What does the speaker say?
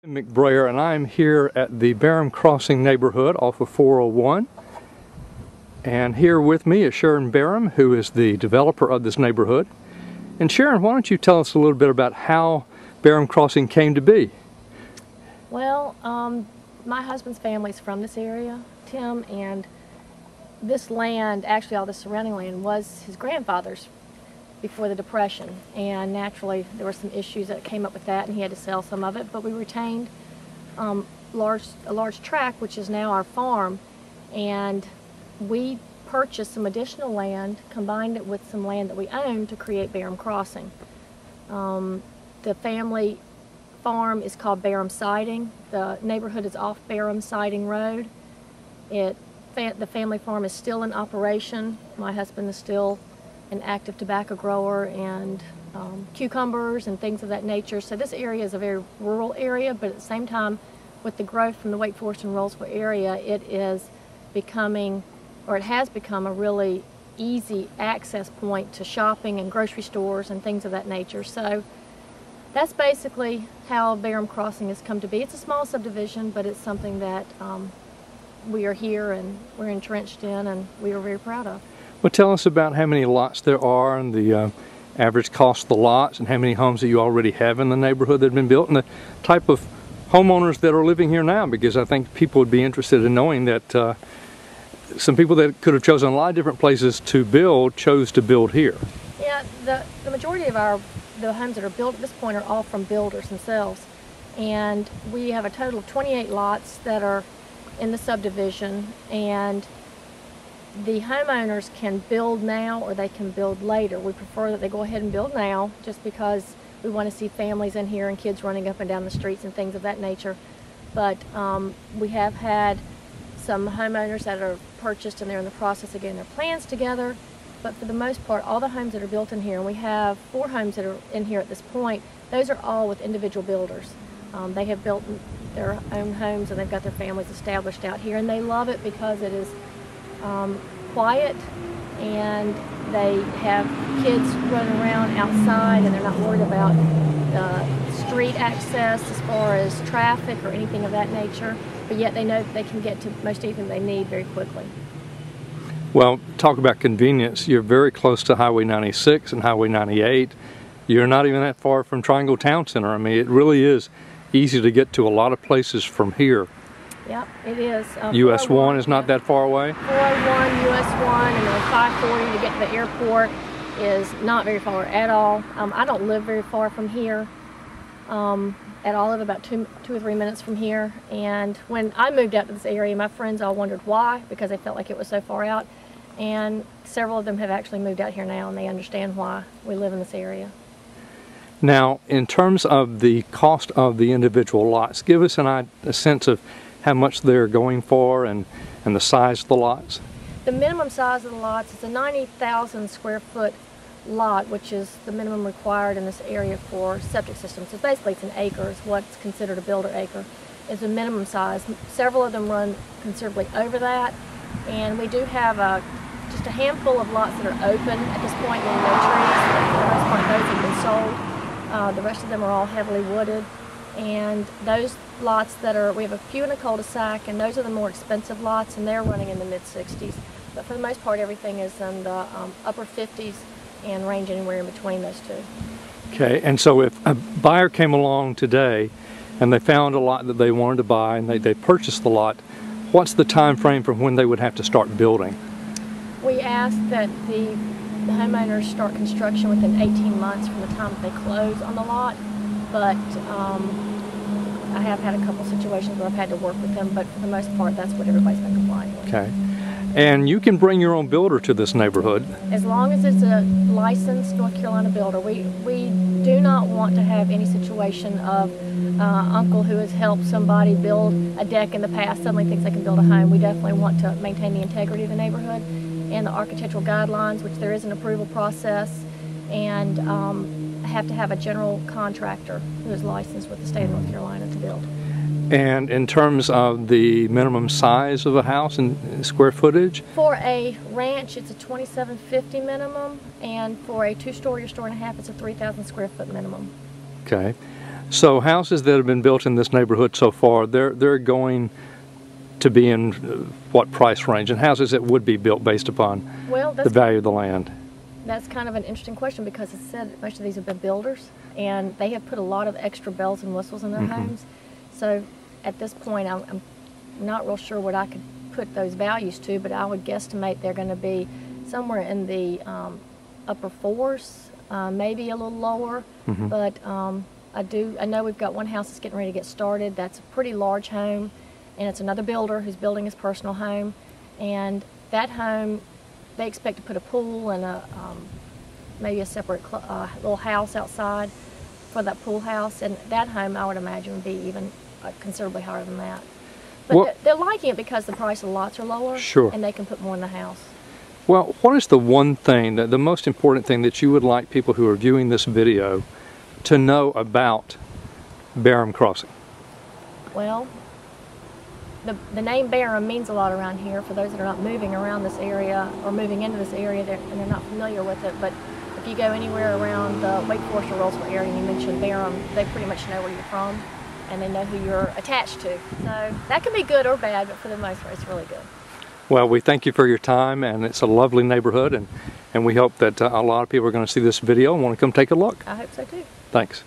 I'm McBrayer, and I'm here at the Barham Crossing neighborhood off of 401. And here with me is Sharon Barham, who is the developer of this neighborhood. And Sharon, why don't you tell us a little bit about how Barham Crossing came to be? Well, my husband's family's from this area, Tim, and this land, actually all the surrounding land, was his grandfather's before the Depression, and naturally there were some issues that came up with that, and he had to sell some of it, but we retained a large tract, which is now our farm, and we purchased some additional land, combined it with some land that we own to create Barham Crossing. The family farm is called Barham Siding. The neighborhood is off Barham Siding Road. The family farm is still in operation. My husband is still an active tobacco grower and cucumbers and things of that nature. So this area is a very rural area, but at the same time, with the growth from the Wake Forest and Rollsville area, it is becoming, or it has become, a really easy access point to shopping and grocery stores and things of that nature. So that's basically how Barham Crossing has come to be. It's a small subdivision, but it's something that we are here and we're entrenched in, and we are very proud of. Well, tell us about how many lots there are and the average cost of the lots, and how many homes that you already have in the neighborhood that have been built, and the type of homeowners that are living here now, because I think people would be interested in knowing that some people that could have chosen a lot of different places to build chose to build here. Yeah, the majority of the homes that are built at this point are all from builders themselves, and we have a total of 28 lots that are in the subdivision, and the homeowners can build now or they can build later. We prefer that they go ahead and build now, just because we want to see families in here and kids running up and down the streets and things of that nature. But we have had some homeowners that are purchased and they're in the process of getting their plans together. But for the most part, all the homes that are built in here, and we have 4 homes that are in here at this point, those are all with individual builders. They have built their own homes and they've got their families established out here, and they love it because it is quiet, and they have kids running around outside, and they're not worried about street access as far as traffic or anything of that nature, but yet they know that they can get to most anything they need very quickly. Well, talk about convenience. You're very close to Highway 96 and Highway 98. You're not even that far from Triangle Town Center. I mean, it really is easy to get to a lot of places from here. Yep, it is. US 1 is not that far away? 401, US 1, and then 540 to get to the airport is not very far at all. I don't live very far from here at all. I live about two or 3 minutes from here. And when I moved out to this area, my friends all wondered why, because they felt like it was so far out. And several of them have actually moved out here now, and they understand why we live in this area. Now, in terms of the cost of the individual lots, give us a sense of how much they're going for and the size of the lots. The minimum size of the lots is a 90,000 square foot lot, which is the minimum required in this area for septic systems. So basically it's an acre, is what's considered a builder acre, is the minimum size. Several of them run considerably over that, and we do have just a handful of lots that are open at this point, with no trees. For the most part, those have been sold. The rest of them are all heavily wooded, and those lots that are, we have a few in a cul-de-sac, and those are the more expensive lots, and they're running in the mid-60s. But for the most part, everything is in the upper 50s and range anywhere in between those two. Okay, and so if a buyer came along today and they found a lot that they wanted to buy and they purchased the lot, what's the time frame from when they would have to start building? We ask that the homeowners start construction within 18 months from the time that they close on the lot, but I have had a couple situations where I've had to work with them, but for the most part, that's what everybody's been complying with. Okay. And you can bring your own builder to this neighborhood? As long as it's a licensed North Carolina builder. We do not want to have any situation of uncle who has helped somebody build a deck in the past suddenly thinks they can build a home. We definitely want to maintain the integrity of the neighborhood and the architectural guidelines, which there is an approval process, and have to have a general contractor who is licensed with the state of North Carolina to build. And in terms of the minimum size of a house and square footage? For a ranch, it's a 2,750 minimum, and for a 2-story or 1.5 story, it's a 3,000 square foot minimum. Okay. So houses that have been built in this neighborhood so far, they're going to be in what price range, and houses that would be built based upon the value of the land? That's kind of an interesting question, because it said most of these have been builders, and they have put a lot of extra bells and whistles in their homes. So at this point, I'm not real sure what I could put those values to, but I would guesstimate they're going to be somewhere in the upper fours, maybe a little lower. But I know we've got one house that's getting ready to get started. That's a pretty large home, and it's another builder who's building his personal home. And that home, they expect to put a pool and maybe a separate little house outside for that pool house. And that home, I would imagine, would be even considerably higher than that. But they're liking it because the price of the lots are lower, and they can put more in the house. Well, what is the one thing, the most important thing that you would like people who are viewing this video to know about Barham Crossing? Well, the name Barham means a lot around here for those that are not moving around this area or moving into this area and they're not familiar with it. But if you go anywhere around the Wake Forest or Rollsville area and you mention Barham, they pretty much know where you're from and they know who you're attached to. So that can be good or bad, but for the most part, it's really good. Well, we thank you for your time, and it's a lovely neighborhood, and we hope that a lot of people are going to see this video and want to come take a look. I hope so too. Thanks.